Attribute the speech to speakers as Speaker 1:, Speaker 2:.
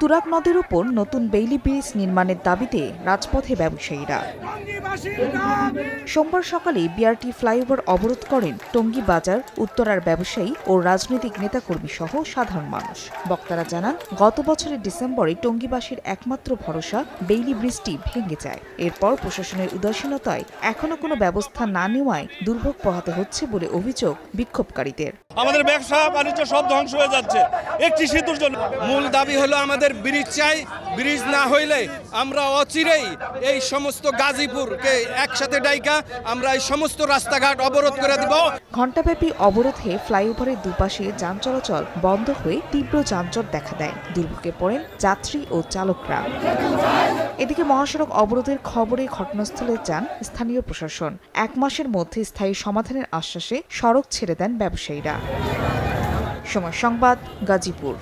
Speaker 1: তুরাগ নদের উপর নতুন বেইলি ব্রিজ নির্মাণের দাবিতে রাজপথে ব্যবসায়ীরা। সোমবার সকালে বিআরটি ফ্লাইওভার অবরোধ করেন টঙ্গী বাজার, উত্তরার ব্যবসায়ী ও রাজনৈতিক নেতাকর্মী সহ সাধারণ মানুষ। বক্তারা জানান, গত বছরের ডিসেম্বরে টঙ্গীবাসীর একমাত্র ভরসা বেইলি ব্রিজটি ভেঙে যায়। এরপর প্রশাসনের উদাসীনতায় এখনো কোনো ব্যবস্থা না নেওয়ায় দুর্ভোগ পোহাতে হচ্ছে বলে অভিযোগ বিক্ষোভকারীদের।
Speaker 2: আমাদের ব্যবসা বাণিজ্য সব ধ্বংস হয়ে যাচ্ছে একটি সেতুর জন্য।
Speaker 3: মূল দাবি হলো আমাদের ব্রিজ চাই। ব্রিজ না হইলে আমরা অচিরেই এই সমস্ত গাজীপুরকে একসাথে ডাইকা আমরা এই সমস্ত রাস্তাঘাট অবরোধ করে দিব।
Speaker 1: ঘণ্টাব্যাপী অবরোধে ফ্লাইওভারের দুপাশে যান চলাচল বন্ধ হয়ে তীব্র যানজট দেখা দেয়। দুর্ভোগে পড়েন যাত্রী ও চালকরা। এদিকে মহাসড়ক অবরোধের খবরে ঘটনাস্থলে যান স্থানীয় প্রশাসন। 1 মাসের মধ্যে স্থায়ী সমাধানের আশ্বাসে সড়ক ছেড়ে দেন ব্যবসায়ীরা। সময় সংবাদ, গাজীপুর।